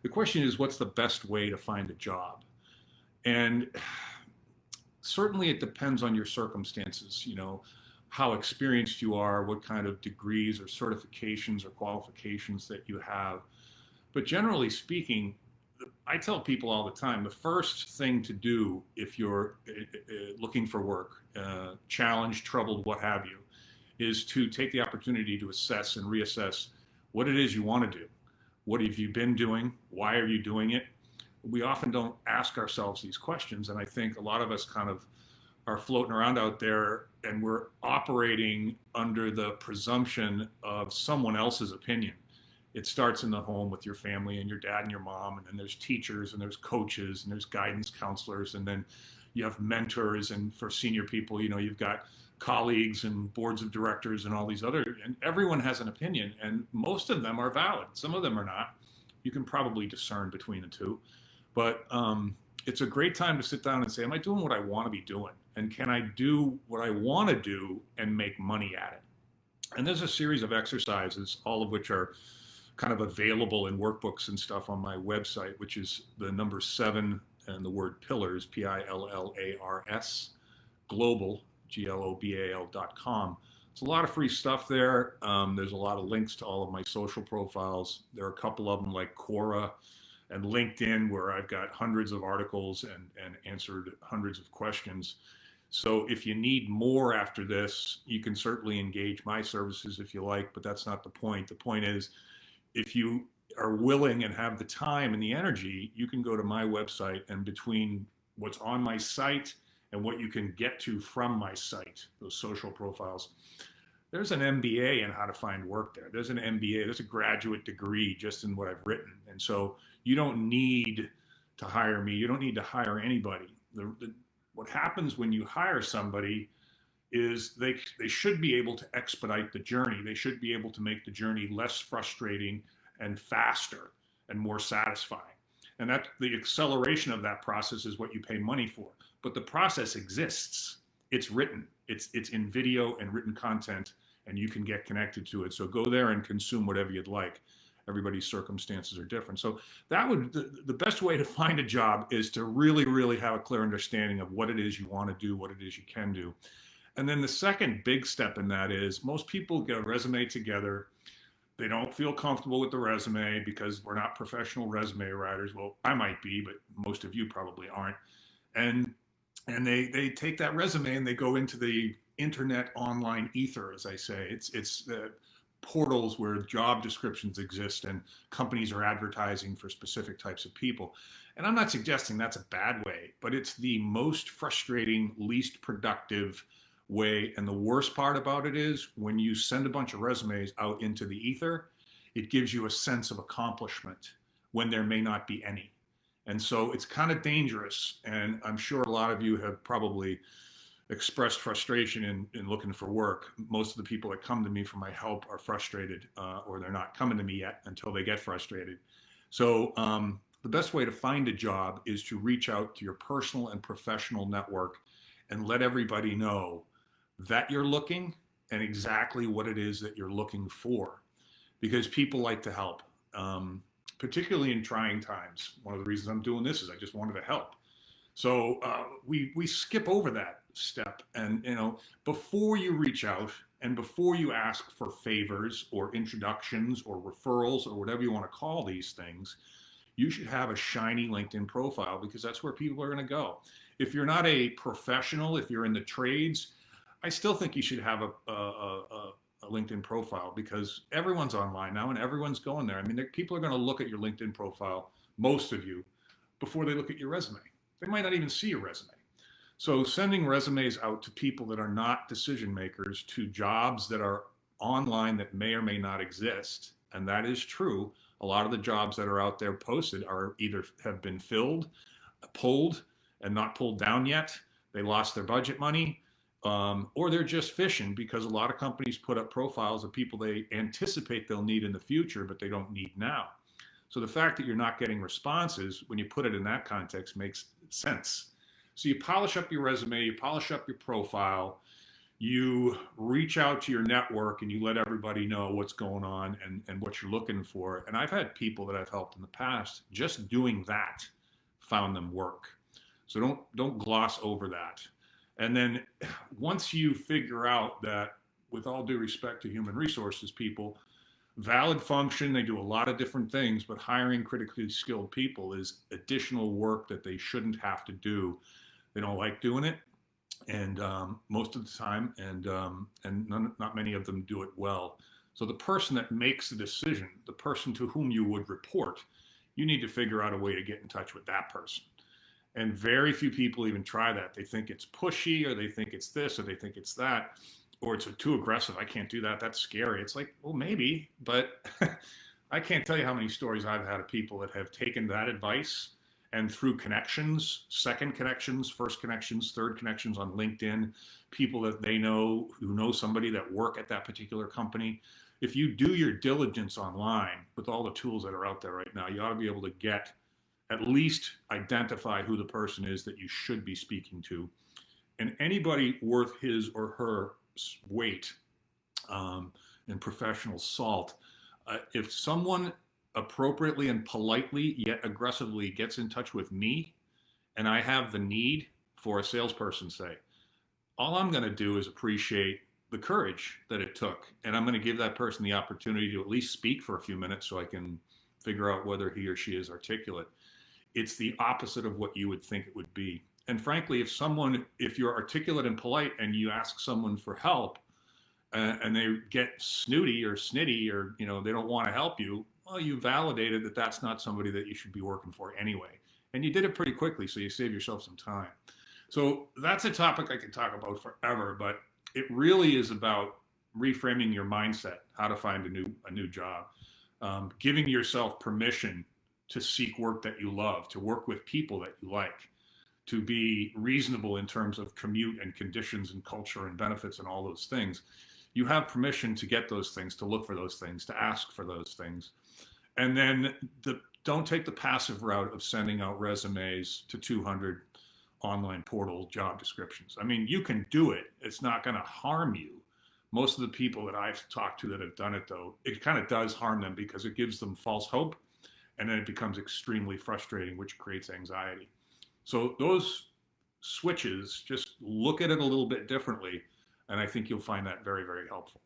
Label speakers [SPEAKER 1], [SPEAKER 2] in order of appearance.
[SPEAKER 1] the question is, what's the best way to find a job? And certainly it depends on your circumstances, how experienced you are, what kind of degrees or certifications or qualifications that you have. But generally speaking, I tell people all the time, the first thing to do if you're looking for work, challenged, troubled, what have you, is to take the opportunity to assess and reassess what it is you want to do. What have you been doing? Why are you doing it? We often don't ask ourselves these questions, and I think a lot of us kind of are floating around out there and we're operating under the presumption of someone else's opinion. It starts in the home with your family and your dad and your mom, and then there's teachers and there's coaches and there's guidance counselors, and then you have mentors, and for senior people, you've got colleagues and boards of directors and all these other, and everyone has an opinion, and most of them are valid. Some of them are not. You can probably discern between the two, but it's a great time to sit down and say, am I doing what I want to be doing? And can I do what I want to do and make money at it? And there's a series of exercises, all of which are kind of available in workbooks and stuff on my website, which is the number 7 and the word pillars, PILLARS, global, GLOBAL.com. It's a lot of free stuff there. There's a lot of links to all of my social profiles. There are a couple of them like Quora and LinkedIn, where I've got hundreds of articles and answered hundreds of questions. So if you need more after this, you can certainly engage my services if you like, but that's not the point. The point is, if you are willing and have the time and the energy, you can go to my website, and between what's on my site and what you can get to from my site, those social profiles, there's an MBA in how to find work there. There's an MBA, there's a graduate degree just in what I've written. And so you don't need to hire me. You don't need to hire anybody. What happens when you hire somebody is they should be able to expedite the journey. They should be able to make the journey less frustrating and faster and more satisfying. And that the acceleration of that process is what you pay money for. But the process exists. It's written. It's in video and written content, and you can get connected to it. So go there and consume whatever you'd like. Everybody's circumstances are different. So that would, the best way to find a job is to really, really have a clear understanding of what it is you want to do, what it is you can do. And then the second big step in that is most people get a resume together. They don't feel comfortable with the resume because we're not professional resume writers. Well, I might be, but most of you probably aren't. And they take that resume and they go into the internet online ether, as I say. It's the portals where job descriptions exist and companies are advertising for specific types of people. And I'm not suggesting that's a bad way, but it's the most frustrating, least productive way. And the worst part about it is when you send a bunch of resumes out into the ether, it gives you a sense of accomplishment when there may not be any. And so it's kind of dangerous. And I'm sure a lot of you have probably expressed frustration in looking for work. Most of the people that come to me for my help are frustrated, or they're not coming to me yet until they get frustrated. So the best way to find a job is to reach out to your personal and professional network and let everybody know that you're looking and exactly what it is that you're looking for, because people like to help, particularly in trying times. One of the reasons I'm doing this is I just wanted to help. So we skip over that step, and before you reach out and before you ask for favors or introductions or referrals or whatever you want to call these things, you should have a shiny LinkedIn profile, because that's where people are going to go. If you're not a professional, if you're in the trades, I still think you should have a LinkedIn profile, because everyone's online now and everyone's going there. I mean, people are going to look at your LinkedIn profile, most of you, before they look at your resume. They might not even see your resume. So sending resumes out to people that are not decision makers, to jobs that are online that may or may not exist, and that is true. A lot of the jobs that are out there posted are either have been filled, pulled, and not pulled down yet. They lost their budget money, or they're just fishing, because a lot of companies put up profiles of people they anticipate they'll need in the future, but they don't need now. So the fact that you're not getting responses when you put it in that context makes sense. So you polish up your resume, you polish up your profile, You reach out to your network and you let everybody know what's going on and what you're looking for. And I've had people that I've helped in the past just doing that found them work. So don't gloss over that. And then once you figure out that, with all due respect to human resources people, valid function, they do a lot of different things, but hiring critically skilled people is additional work that they shouldn't have to do. They don't like doing it, and most of the time, and not many of them do it well. So the person that makes the decision, the person to whom you would report, you need to figure out a way to get in touch with that person. And very few people even try that. They think it's pushy, or they think it's this, or they think it's that, or it's too aggressive. I can't do that. That's scary. It's like, well, maybe, but I can't tell you how many stories I've had of people that have taken that advice and through connections, second connections, first connections, third connections on LinkedIn, people that they know who know somebody that work at that particular company. If you do your diligence online with all the tools that are out there right now, you ought to be able to get at least identify who the person is that you should be speaking to. And anybody worth his or her weight in professional salt, if someone appropriately and politely yet aggressively gets in touch with me and I have the need for a salesperson, say, all I'm going to do is appreciate the courage that it took. And I'm going to give that person the opportunity to at least speak for a few minutes so I can figure out whether he or she is articulate. It's the opposite of what you would think it would be. And frankly, if you're articulate and polite and you ask someone for help, and they get snooty or snitty, or they don't want to help you, well, you validated that that's not somebody that you should be working for anyway. And you did it pretty quickly, so you save yourself some time. So that's a topic I could talk about forever, but it really is about reframing your mindset, how to find a new job, giving yourself permission to seek work that you love, to work with people that you like, to be reasonable in terms of commute and conditions and culture and benefits and all those things. You have permission to get those things, to look for those things, to ask for those things. And then don't take the passive route of sending out resumes to 200 online portal job descriptions. I mean, you can do it. It's not going to harm you. Most of the people that I've talked to that have done it, though, it kind of does harm them because it gives them false hope, and then it becomes extremely frustrating, which creates anxiety. So those switches, just look at it a little bit differently, and I think you'll find that very, very helpful.